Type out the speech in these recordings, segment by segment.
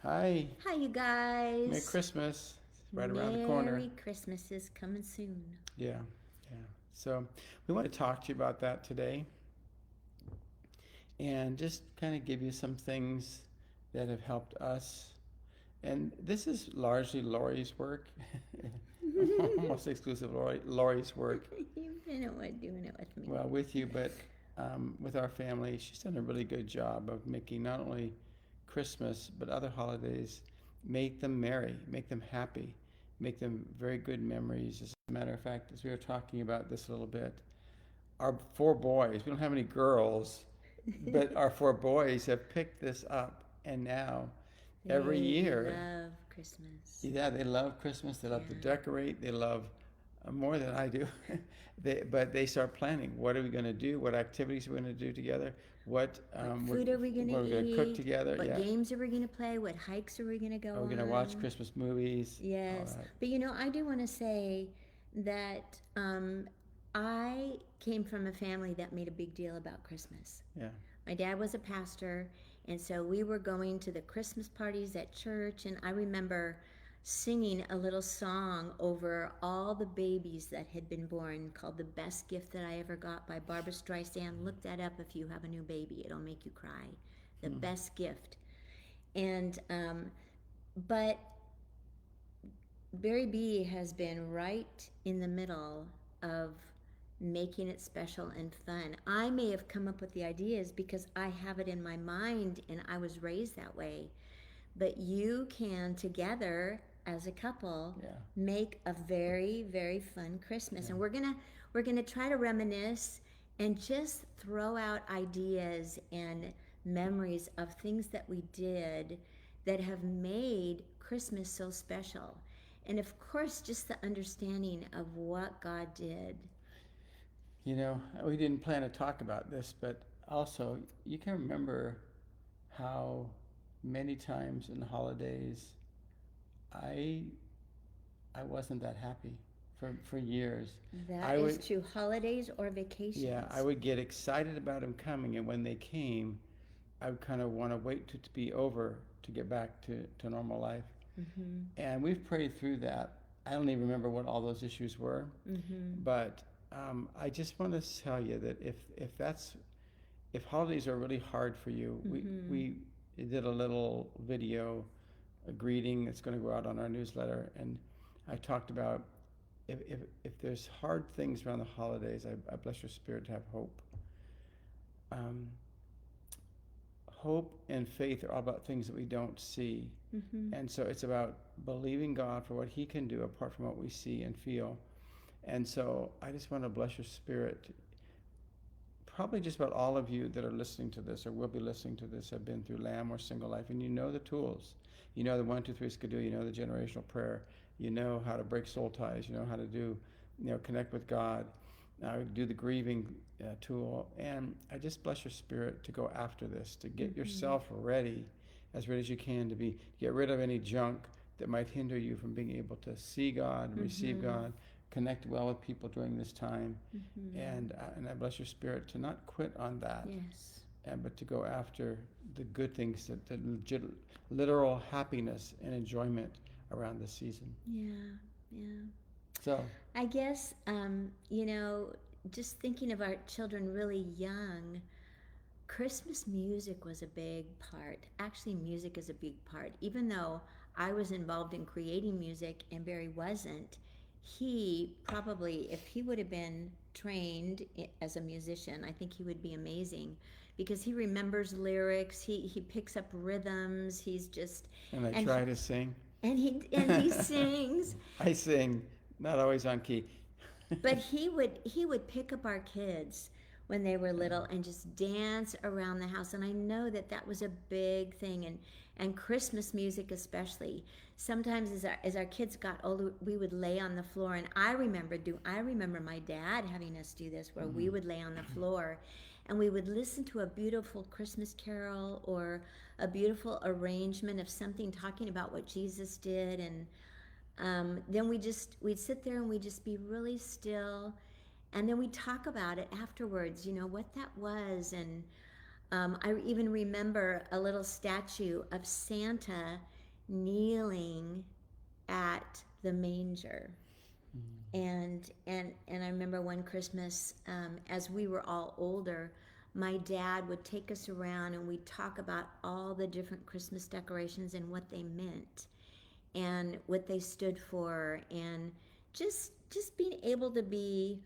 Hi, Hi, you Merry guys. Christmas. It's right around the corner. Merry Christmas is coming soon. Yeah, yeah. So we want to talk to you about that today and just kind of give you some things that have helped us. And this is largely Lori's work, almost exclusive Lori's work. You've been doing it with me. Well, with you, but with our family, she's done a really good job of making not only Christmas but other holidays make them merry, make them happy, make them very good memories. As a matter of fact, as we were talking about this a little bit, our four boys, we don't have any girls, but our four boys have picked this up, and now every They year, love Christmas. yeah, they love Christmas. They love to Yeah. decorate. They love more than I do. But they start planning. What are we going to do? What activities are we going to do together? What What food are we going to what are we going to cook eat? together? What Yeah. games are we going to play? What hikes are we going to go Are we going to watch on? Christmas movies? All Yes. that. But I do want to say that I came from a family that made a big deal about Christmas. Yeah. My dad was a pastor, and so we were going to the Christmas parties at church, and I remember singing a little song over all the babies that had been born called The Best Gift That I Ever Got by Barbara Streisand. Look that up if you have a new baby, it'll make you cry. The Hmm. Best Gift. And, but Barry B has been right in the middle of making it special and fun. I may have come up with the ideas because I have it in my mind and I was raised that way. But you can together as a couple Yeah. make a very, very fun Christmas. Yeah. And we're gonna try to reminisce and just throw out ideas and memories of things that we did that have made Christmas so special. And of course, just the understanding of what God did. We didn't plan to talk about this, but also you can remember how many times in the holidays I I wasn't that happy for years. That I is would true. Holidays or Yeah, I vacations. would get excited about them coming, and when they came, I would kind of want to wait to be over to get back to normal life. Mm-hmm. And we've prayed through that. I don't even remember what all those issues were, Mm-hmm. but I just want to tell you that if holidays are really hard for you, Mm-hmm. we did a little video, a greeting that's going to go out on our newsletter, and I talked about if there's hard things around the holidays, I bless your spirit to have hope. Um, Hope and faith are all about things that we don't see. Mm-hmm. And so it's about believing God for what He can do apart from what we see and feel. And so I just want to bless your spirit. Probably just about all of you that are listening to this or will be listening to this have been through Lamb or Single Life, and you know the tools. You know the 1, 2, 3 skidoo, you know the generational prayer, you know how to break soul ties, you know how to do, connect with God. Now do the grieving tool, and I just bless your spirit to go after this, to get Mm-hmm. yourself ready, as ready as you can to get rid of any junk that might hinder you from being able to see God and receive Mm-hmm. God, connect well with people during this time, Mm-hmm. and I bless your spirit to not quit on that, Yes. but to go after the good things, the legit, literal happiness and enjoyment around this season. Yeah. Yeah. So, I guess, just thinking of our children really young, Christmas music was a big part. Actually, music is a big part. Even though I was involved in creating music and Barry wasn't, he probably, if he would have been trained as a musician, I think he would be amazing because he remembers lyrics, he picks up rhythms, he's just, and I and try to sing. he sings. I sing, not always on key. But he would pick up our kids when they were little and just dance around the house, and I know that that was a big thing. And Christmas music especially. Sometimes as our kids got older, we would lay on the floor, and I remember my dad having us do this, where we Mm-hmm. would lay on the floor and we would listen to a beautiful Christmas carol or a beautiful arrangement of something talking about what Jesus did. And then we'd sit there and we'd just be really still, and then we'd talk about it afterwards, what that was. And I even remember a little statue of Santa kneeling at the manger. And I remember one Christmas, as we were all older, my dad would take us around and we'd talk about all the different Christmas decorations and what they meant and what they stood for, and just being able to be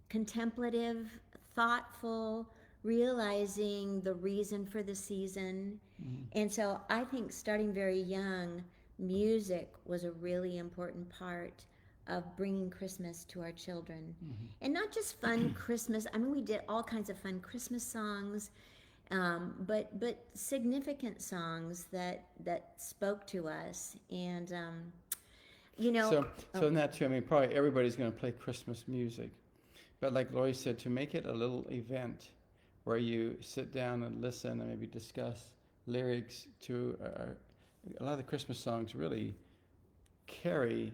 contemplative, thoughtful, realizing the reason for the season. And so I think starting very young, music was a really important part of bringing Christmas to our children. And not just fun Christmas, I mean, we did all kinds of fun Christmas songs, but significant songs that spoke to us. And, you know, So in that too, I mean, probably everybody's going to play Christmas music. But like Lori said, to make it a little event where you sit down and listen and maybe discuss lyrics to a lot of the Christmas songs really carry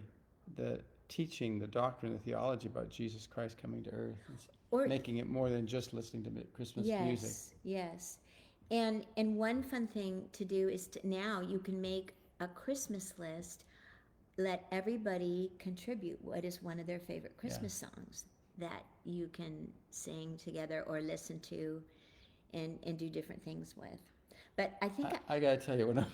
the teaching, the doctrine, the theology about Jesus Christ coming to earth, or making it more than just listening to Christmas music. Yes. And one fun thing to do is now you can make a Christmas list. Let everybody contribute what is one of their favorite Christmas songs that you can sing together or listen to and do different things with. But I think I gotta tell you, one of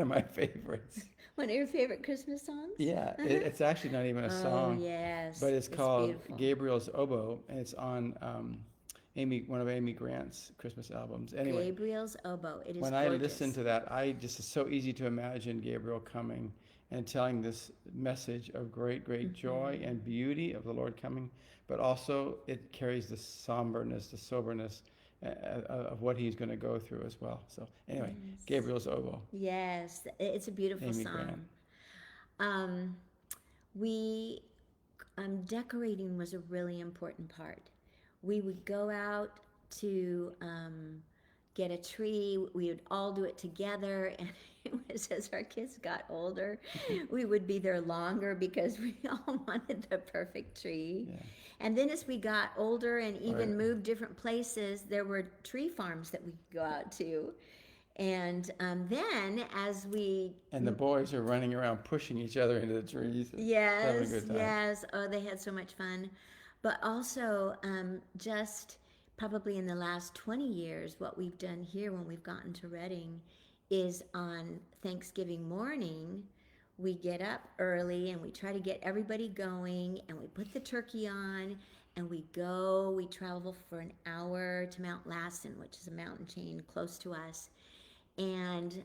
my favorites. One of your favorite Christmas songs? Yeah, it's actually not even a song. Oh, yes. But it's called beautiful. Gabriel's Oboe, and it's on one of Amy Grant's Christmas albums. Anyway, Gabriel's Oboe. It is when gorgeous. I listen to that, it's so easy to imagine Gabriel coming and telling this message of great joy and beauty of the Lord coming, but also it carries the somberness, the soberness of what he's going to go through as well. So anyway, Gabriel's Oboe. Yes, it's a beautiful Amy song. Grant. We decorating was a really important part. We would go out to get a tree. We would all do it together, and it was as our kids got older, we would be there longer because we all wanted the perfect tree. Yeah. And then as we got older and even moved different places, there were tree farms that we could go out to. And then as we... And the boys are running around pushing each other into the trees. Having a good time. Yes. Oh, they had so much fun. But also, just probably in the last 20 years, what we've done here when we've gotten to Redding is on Thanksgiving morning, we get up early and we try to get everybody going, and we put the turkey on and we travel for an hour to Mount Lassen, which is a mountain chain close to us. And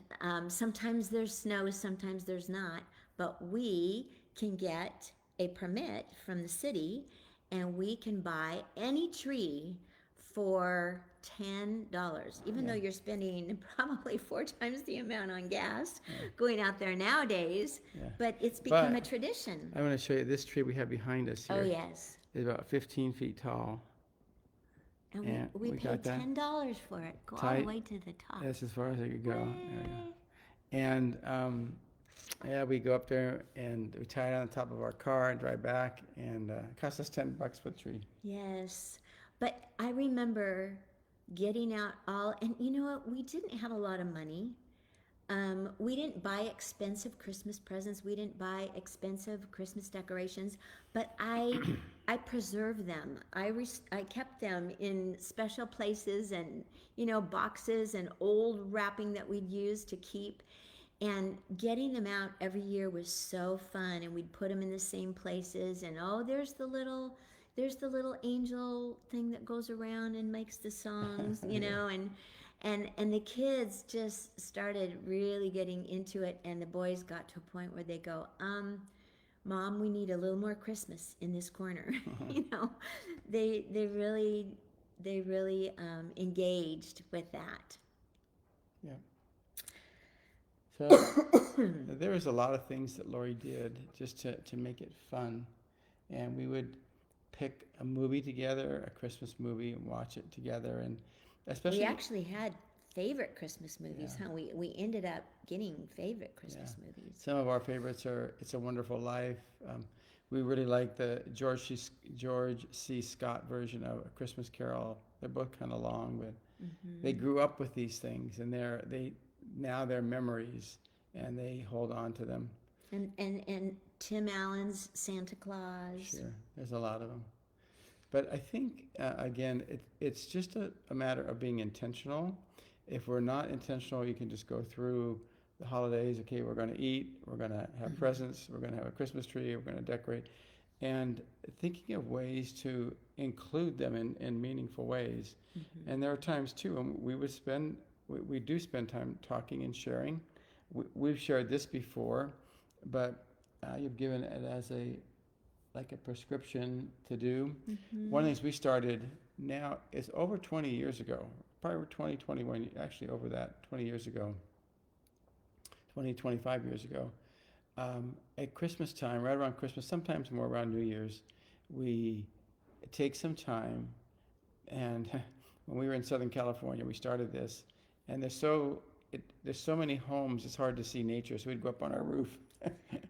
sometimes there's snow, sometimes there's not, but we can get a permit from the city and we can buy any tree for $10, even though you're spending probably 4 times the amount on gas going out there nowadays. But it's become a tradition. I want to show you this tree we have behind us here. Oh, yes. It's about 15 feet tall. And we paid $10 for it. Go all the way to the top. That's as far as I could go. There we go. And we go up there and we tie it on the top of our car and drive back, and it cost us $10 for the tree. Yes. But I remember getting out and you know what? We didn't have a lot of money. We didn't buy expensive Christmas presents. We didn't buy expensive Christmas decorations, but I preserved them. I kept them in special places and, boxes and old wrapping that we'd use to keep. And getting them out every year was so fun. And we'd put them in the same places. And there's the little angel thing that goes around and makes the songs, and the kids just started really getting into it, and the boys got to a point where they go, Mom, we need a little more Christmas in this corner. They really engaged with that. Yeah. So there was a lot of things that Lori did just to make it fun, and we would pick a movie together, a Christmas movie, and watch it together. And especially, we actually had favorite Christmas movies, huh? We ended up getting favorite Christmas movies. Some of our favorites are "It's a Wonderful Life." We really like the George C. Scott version of A Christmas Carol. They're both kind of long, but they grew up with these things, and they're memories. and they hold on to them. And Tim Allen's Santa Claus. Sure, there's a lot of them. But I think, again, it's just a matter of being intentional. If we're not intentional, you can just go through the holidays. Okay, we're going to eat, we're going to have presents, we're going to have a Christmas tree, we're going to decorate. And thinking of ways to include them in meaningful ways. And there are times, too, when we do spend time talking and sharing. We've shared this before, but you've given it as like a prescription to do. One of the things we started now is over 20 years ago, probably 20, 21, actually over that, 20 years ago, 20, 25 years ago. At Christmas time, right around Christmas, sometimes more around New Year's, we take some time, and when we were in Southern California, we started this, and there's so many homes, it's hard to see nature, so we'd go up on our roof.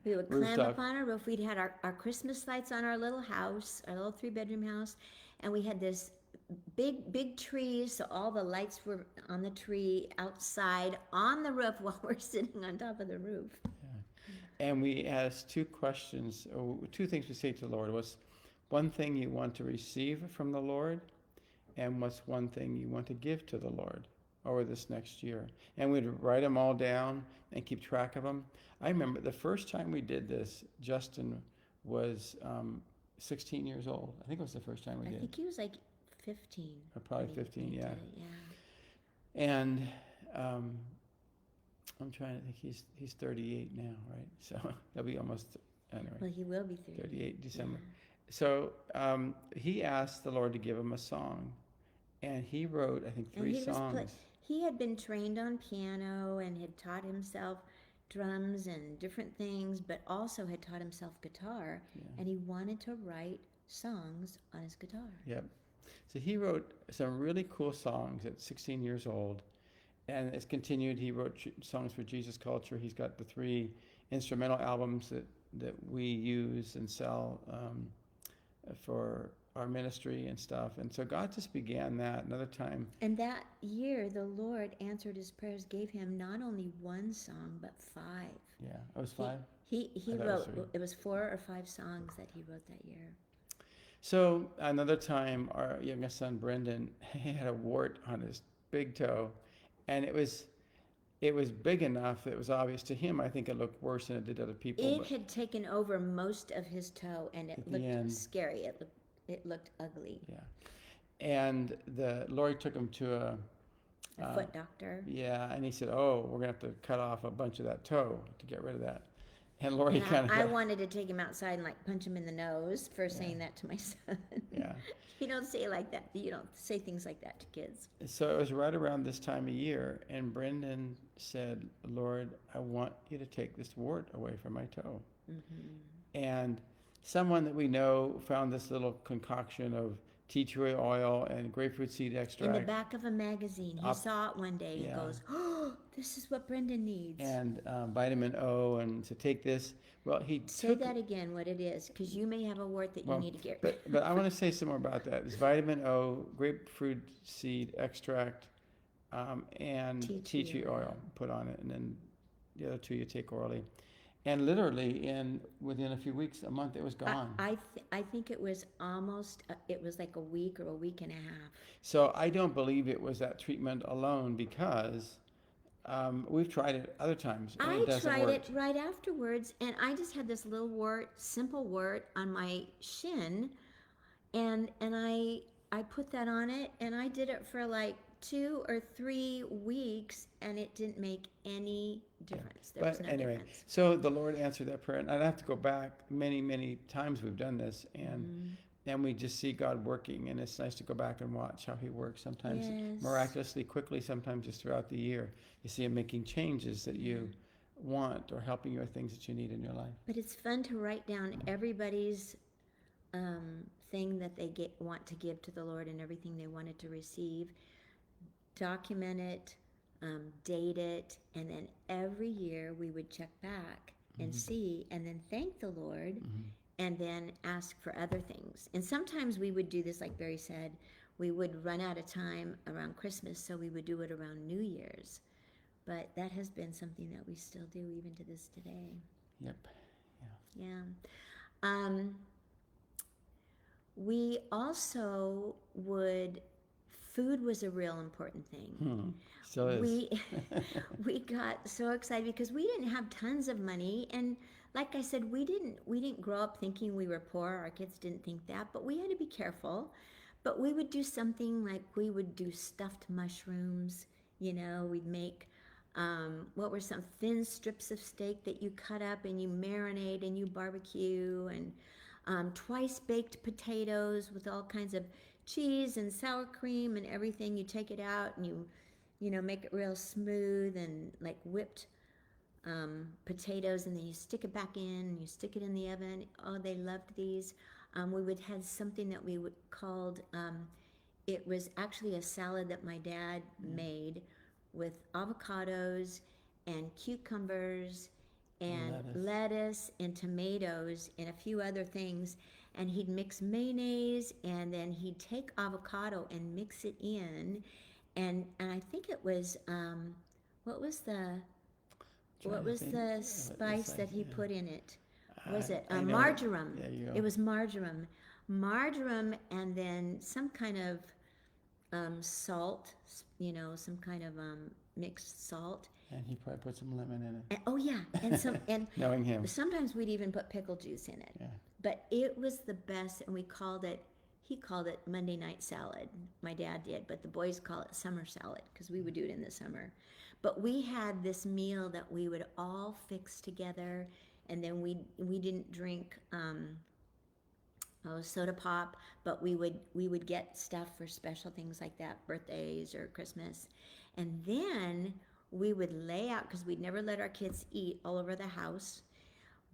We would climb Rooftop. up on our roof. We'd had our Christmas lights on our little house, our little 3-bedroom house, and we had this big trees, so all the lights were on the tree outside on the roof while we're sitting on top of the roof. And we asked two questions, or two things we say to the Lord. What's one thing you want to receive from the Lord, and what's one thing you want to give to the Lord over this next year? And we'd write them all down and keep track of them. I remember the first time we did this, Justin was 16 years old. I think it was the first time we did. I think he was like 15. Or probably when 15, he yeah. did it, yeah. And I'm trying to think, he's 38 now, right? So he'll be almost, anyway, Well, he will be 38 December. Yeah. So he asked the Lord to give him a song, and he wrote, I think, And 3 he was songs. he had been trained on piano and had taught himself drums and different things, but also had taught himself guitar, and he wanted to write songs on his guitar. Yep. So he wrote some really cool songs at 16 years old, and it's continued. He wrote songs for Jesus Culture. He's got the 3 instrumental albums that we use and sell for our ministry and stuff. And so God just began that another time. And that year, the Lord answered his prayers, gave him not only 1 song, but 5. Yeah, it was 5. He I thought it was wrote, 3. it was 4 or 5 songs that he wrote that year. So another time, our youngest son, Brendan, he had a wart on his big toe, and it was big enough that it was obvious to him. I think it looked worse than it did to other people. It had taken over most of his toe, and it At the end. looked scary. It looked ugly. Yeah. And the Lori took him to A foot doctor. yeah, and he said, "Oh, we're gonna have to cut off a bunch of that toe to get rid of that." And Lori And kind I of, wanted to take him outside and like punch him in the nose for saying that to my son. yeah. You don't say it like that. You don't say things like that to kids. So it was right around this time of year, and Brendan said, "Lord, I want you to take this wart away from my toe." And someone that we know found this little concoction of tea tree oil and grapefruit seed In extract. the back of a magazine, he Up- saw it one day yeah. and goes, "Oh, this is what Brendan needs." And vitamin O, and to take this. Well, he Say took that again, what it is, because you may have a wart that you Well, need to get rid of. but I want to say some more about that. It's vitamin O, grapefruit seed extract, and Tea tea tree tree oil. oil put on it, and then the other 2 you take orally. And literally, within a few weeks, a month, it was gone. I think it was almost, it was like a week or a week and a half. So I don't believe it was that treatment alone, because we've tried it other times, and I it doesn't tried work. it right afterwards, and I just had this little wart, simple wart on my shin, and I put that on it, and I did it for like 2 or 3 weeks, and it didn't make any difference. There was But no anyway, difference. so the Lord answered that prayer, and I'd have to go back many, many times we've done this, and we just see God working, and it's nice to go back and watch how He works. Sometimes Yes. miraculously quickly, sometimes just throughout the year. You see Him making changes that you want, or helping you with things that you need in your life. But it's fun to write down everybody's thing that they want to give to the Lord and everything they wanted to receive. Document it, date it, and then every year we would check back and see, and then thank the Lord, and then ask for other things. And sometimes we would do this, like Barry said, we would run out of time around Christmas, so we would do it around New Year's. but that has been something that we still do even to this day. Yep. Yeah. Um, we also would, food was a real important thing. Still is. We got so excited because we didn't have tons of money, and like I said, we didn't grow up thinking we were poor. Our kids didn't think that, but we had to be careful. But we would do something like we would do stuffed mushrooms. We'd make what were some thin strips of steak that you cut up and you marinate and you barbecue, and twice baked potatoes with all kinds of cheese and sour cream and everything. You take it out and you make it real smooth and like whipped potatoes, and then you stick it back in and you stick it in the oven. Oh, they loved these. We would have something that we would called, it was actually a salad that my dad made with avocados and cucumbers and lettuce and tomatoes and a few other things. And he'd mix mayonnaise, and then he'd take avocado and mix it in. And I think it was, what was the spice that he put in it? Was it marjoram? There you go. It was marjoram. Marjoram, and then some kind of salt, some kind of mixed salt. And he probably put some lemon in it. And, oh yeah, and Knowing him. sometimes we'd even put pickle juice in it. Yeah. But it was the best, and he called it Monday night salad. My dad did, but the boys call it summer salad because we would do it in the summer. But we had this meal that we would all fix together, and then we didn't drink soda pop, but we would get stuff for special things like that, birthdays or Christmas. And then we would lay out, because we'd never let our kids eat all over the house,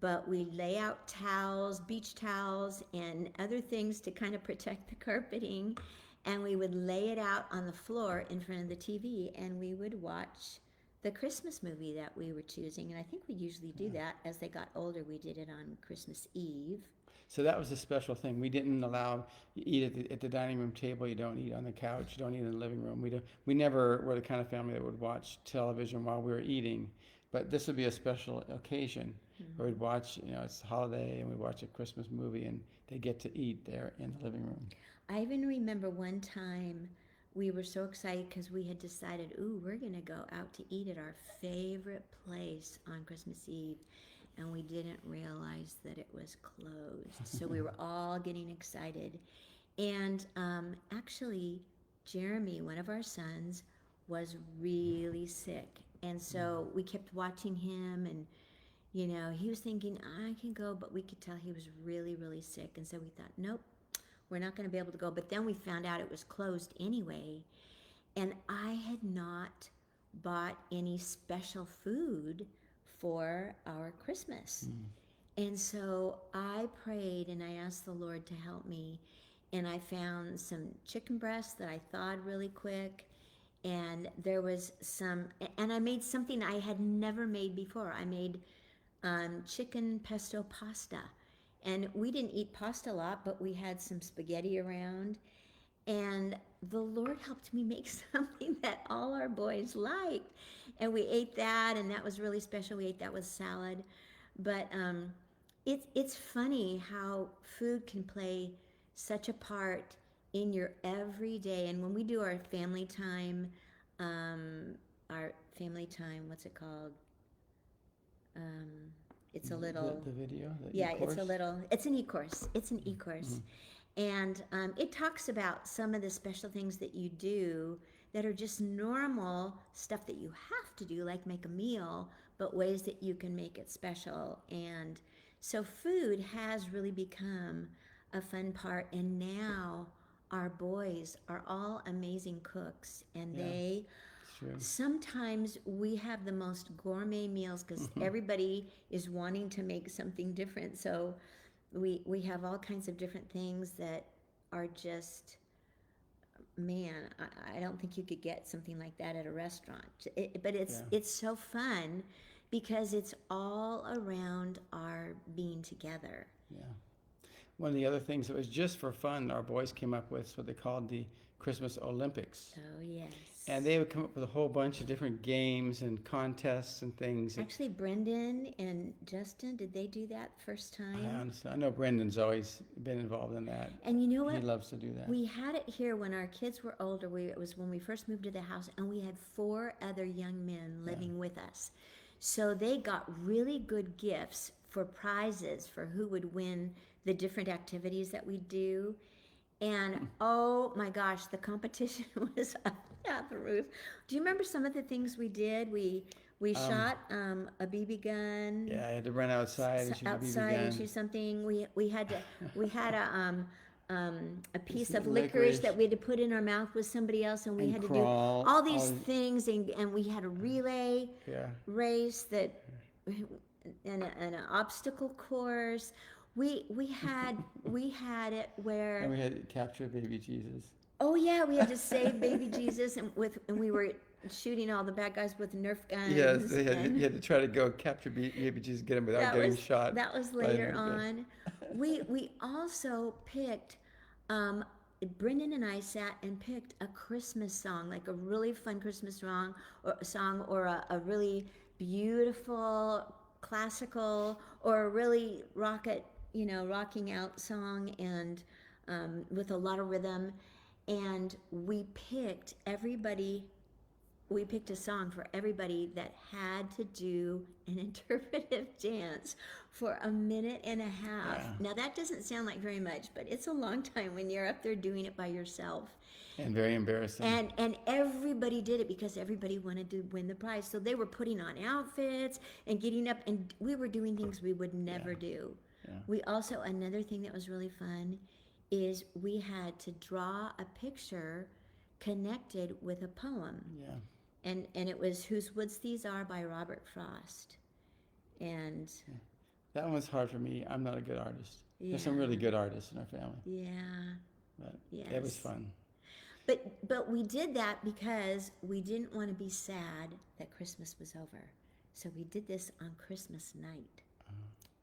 but we lay out towels, beach towels, and other things to kind of protect the carpeting, and we would lay it out on the floor in front of the TV, and we would watch the Christmas movie that we were choosing. And I think we usually do that. As they got older, we did it on Christmas Eve. So that was a special thing. We didn't allow you eat at the dining room table. You don't eat on the couch. You don't eat in the living room. We never were the kind of family that would watch television while we were eating. But this would be a special occasion where we'd watch, it's a holiday, and we'd watch a Christmas movie, and they get to eat there in the living room. I even remember one time we were so excited because we had decided, we're going to go out to eat at our favorite place on Christmas Eve. And we didn't realize that it was closed. So we were all getting excited. And actually, Jeremy, one of our sons, was really sick. And so we kept watching him, and, he was thinking, I can go, but we could tell he was really, really sick. And so we thought, nope, we're not going to be able to go. But then we found out it was closed anyway. And I had not bought any special food for our Christmas. And so I prayed and I asked the Lord to help me, and I found some chicken breasts that I thawed really quick, and there was and I made something I had never made before. I made chicken pesto pasta, and we didn't eat pasta a lot, but we had some spaghetti around, and the Lord helped me make something that all our boys liked. And we ate that, and that was really special. We ate that with salad. But it's funny how food can play such a part in your everyday. And when we do our family time, what's it called? It's a little... The video? It's a little... It's an e-course. It's an e-course. And it talks about some of the special things that you do that are just normal stuff that you have to do, like make a meal, but ways that you can make it special. And so food has really become a fun part. And now our boys are all amazing cooks, and they... Sometimes we have the most gourmet meals because everybody is wanting to make something different. So we have all kinds of different things that are just, man, I don't think you could get something like that at a restaurant. But it's so fun because it's all around our being together. Yeah. One of the other things that was just for fun, our boys came up with what they called the Christmas Olympics. Oh, yes. And they would come up with a whole bunch of different games and contests and things. Actually, Brendan and Justin, did they do that first time? I know Brendan's always been involved in that. And you know He what? loves to do that. We had it here when our kids were older. It was when we first moved to the house, and we had 4 other young men living with us. So they got really good gifts for prizes for who would win the different activities that we do. And oh my gosh, the competition was up the roof. Do you remember some of the things we did? We shot a BB gun. Yeah, I had to run outside and shoot a BB Outside and gun. shoot something. We had a piece Some of licorice that we had to put in our mouth with somebody else, and we And had to crawl, do all these all- things, and we had a relay Yeah. race that and an obstacle course. We had it where And we had to capture baby Jesus. oh yeah, we had to save baby Jesus, and we were shooting all the bad guys with Nerf guns. Yes, you and had to try to go capture baby Jesus, get him without getting shot. That was by the later Nerf gun. on. We also picked. Brendan and I sat and picked a Christmas song, like a really fun Christmas song, or a really beautiful classical, or a really rocking out song, and with a lot of rhythm. And we picked a song for everybody that had to do an interpretive dance for a minute and a half. Yeah. Now that doesn't sound like very much, but it's a long time when you're up there doing it by yourself. And very embarrassing. And everybody did it because everybody wanted to win the prize. So they were putting on outfits and getting up, and we were doing things we would never do. Yeah. We also, another thing that was really fun is we had to draw a picture connected with a poem. Yeah. And it was Whose Woods These Are by Robert Frost. And That one was hard for me. I'm not a good artist. There's some Yeah. really good artists in our family, yeah. but it was Yes. fun. But we did that because we didn't want to be sad that Christmas was over. So we did this on Christmas night.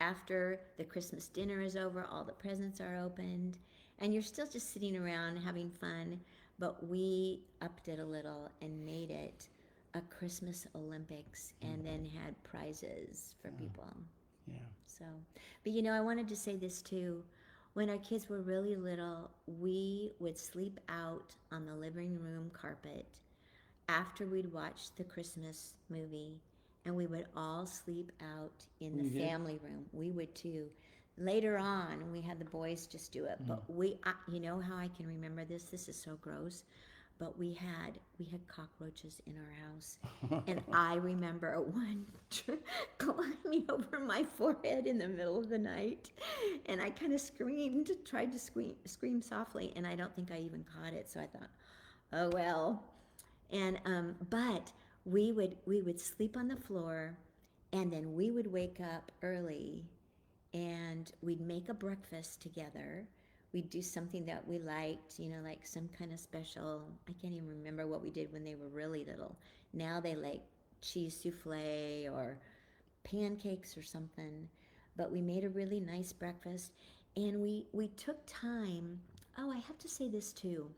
After the Christmas dinner is over, all the presents are opened, and you're still just sitting around having fun. But we upped it a little and made it a Christmas Olympics, and then had prizes for people. Yeah. So, but I wanted to say this too. When our kids were really little, we would sleep out on the living room carpet after we'd watched the Christmas movie, and we would all sleep out in the You did? family room. We would too. Later on, we had the boys just do it, but you know how I can remember this? This is so gross. But we had cockroaches in our house, and I remember one climbing over my forehead in the middle of the night, and I kind of tried to scream softly, and I don't think I even caught it. So I thought, oh well. And but we would sleep on the floor, and then we would wake up early, and we'd make a breakfast together. We'd do something that we liked, like some kind of special. I can't even remember what we did when they were really little. Now they like cheese souffle or pancakes or something. But we made a really nice breakfast, and we took time. Oh, I have to say this too.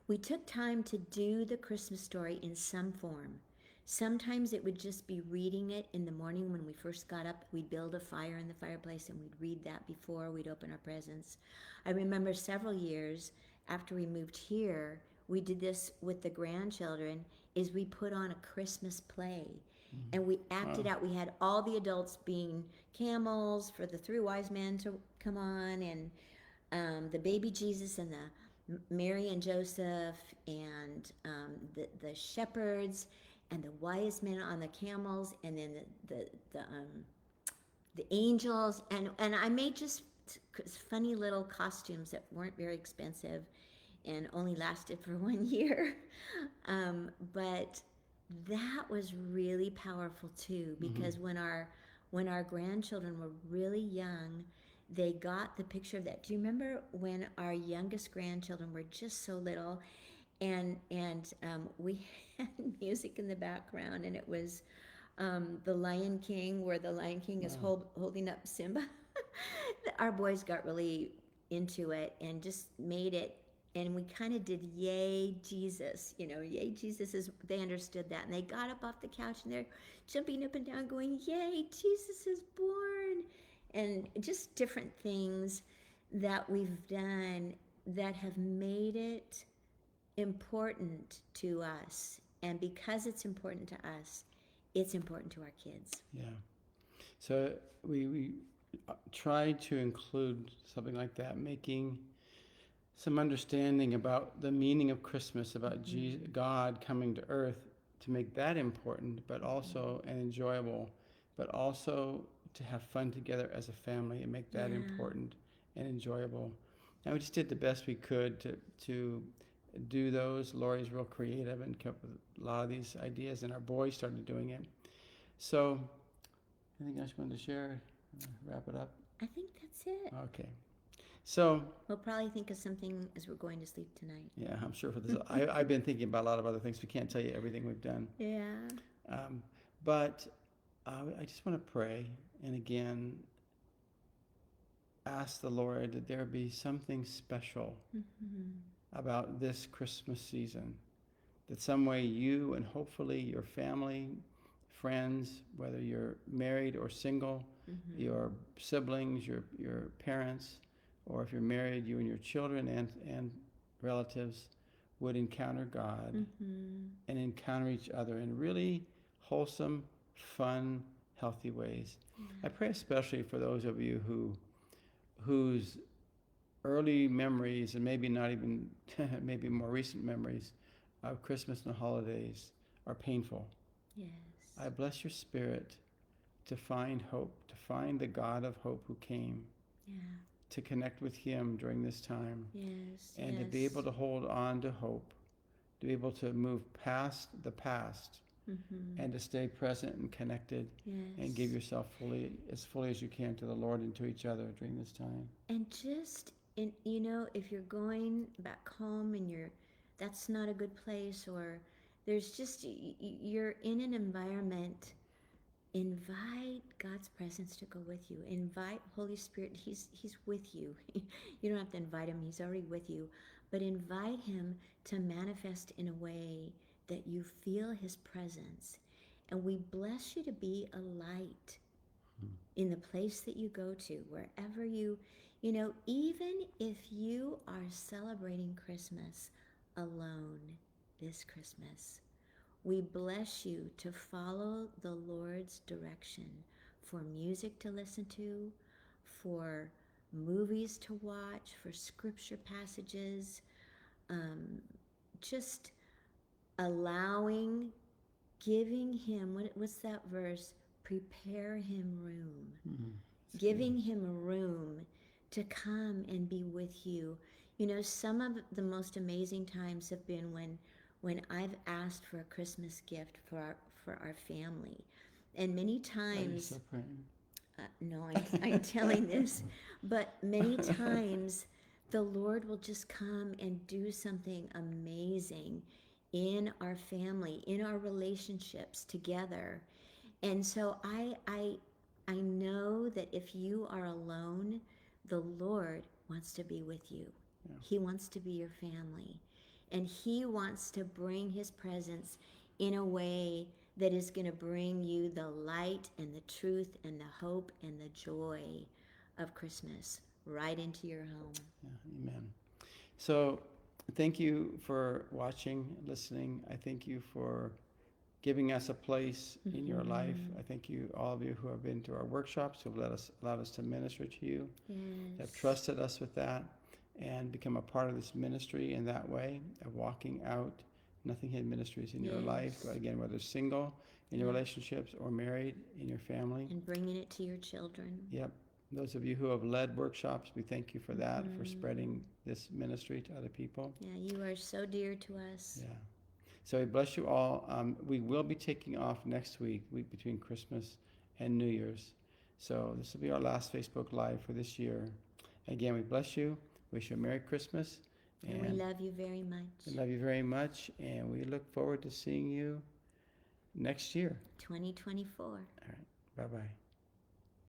We took time to do the Christmas story in some form. Sometimes it would just be reading it in the morning when we first got up. We'd build a fire in the fireplace, and we'd read that before we'd open our presents. I remember several years after we moved here, we did this with the grandchildren, is we put on a Christmas play. And we acted out. We had all the adults being camels for the 3 wise men to come on, and the baby Jesus, and the Mary and Joseph, and the shepherds, and the wise men on the camels, and then the angels, and I made just funny little costumes that weren't very expensive, and only lasted for 1 year, but that was really powerful too, because when our grandchildren were really young, they got the picture of that. Do you remember when our youngest grandchildren were just so little? And we had music in the background, and it was the Lion King, where the Lion King is holding up Simba. Our boys got really into it and just made it and we kind of did yay Jesus, yay Jesus is, they understood that, and they got up off the couch and they're jumping up and down going, yay Jesus is born, and just different things that we've done that have made it important to us. And because it's important to us, it's important to our kids. Yeah. So we try to include something like that, making some understanding about the meaning of Christmas, about God coming to earth, to make that important, but also and enjoyable, but also to have fun together as a family and make that important and enjoyable. And we just did the best we could to do those. Lori's real creative and came up with a lot of these ideas, and our boys started doing it. So, anything else you wanted to share? Wrap it up? I think that's it. Okay. So we'll probably think of something as we're going to sleep tonight. Yeah, I'm sure for this. I've been thinking about a lot of other things. We can't tell you everything we've done. Yeah. But I just want to pray, and again, ask the Lord that there be something special about this Christmas season. That some way you and hopefully your family, friends, whether you're married or single, your siblings, your parents, or if you're married, you and your children and relatives would encounter God and encounter each other in really wholesome, fun, healthy ways. I pray especially for those of you whose early memories, and maybe not even, maybe more recent memories of Christmas and holidays are painful. Yes. I bless your spirit to find hope, to find the God of hope who came. Yeah. To connect with Him during this time. Yes. And to be able to hold on to hope, to be able to move past the past, and to stay present and connected, and give yourself fully as you can to the Lord and to each other during this time. And just, if you're going back home and that's not a good place, or there's just, you're in an environment, invite God's presence to go with you. Invite Holy Spirit. He's with you. You don't have to invite Him. He's already with you. But invite Him to manifest in a way that you feel His presence. And we bless you to be a light in the place that you go to, wherever even if you are celebrating Christmas alone this Christmas, we bless you to follow the Lord's direction for music to listen to, for movies to watch, for scripture passages, just giving Him, what's that verse? Prepare Him room. Giving Him a room to come and be with you. Some of the most amazing times have been when I've asked for a Christmas gift for our family. And many times, no, I'm telling this, but many times the Lord will just come and do something amazing in our family, in our relationships together. And so I know that if you are alone, the Lord wants to be with you. Yeah. He wants to be your family. And He wants to bring His presence in a way that is going to bring you the light and the truth and the hope and the joy of Christmas right into your home. Yeah, amen. So thank you for watching, listening. I thank you for giving us a place in your life. I thank you, all of you who have been to our workshops, who have allowed us to minister to you, have trusted us with that, and become a part of this ministry in that way, of walking out Nothing Hidden Ministries in your life. Again, whether single, in your relationships, or married, in your family. And bringing it to your children. Yep. Those of you who have led workshops, we thank you for that, for spreading this ministry to other people. Yeah, you are so dear to us. Yeah. So we bless you all. We will be taking off next week between Christmas and New Year's. So this will be our last Facebook Live for this year. Again, we bless you. Wish you a Merry Christmas. And we love you very much. We love you very much. And we look forward to seeing you next year. 2024. All right. Bye-bye.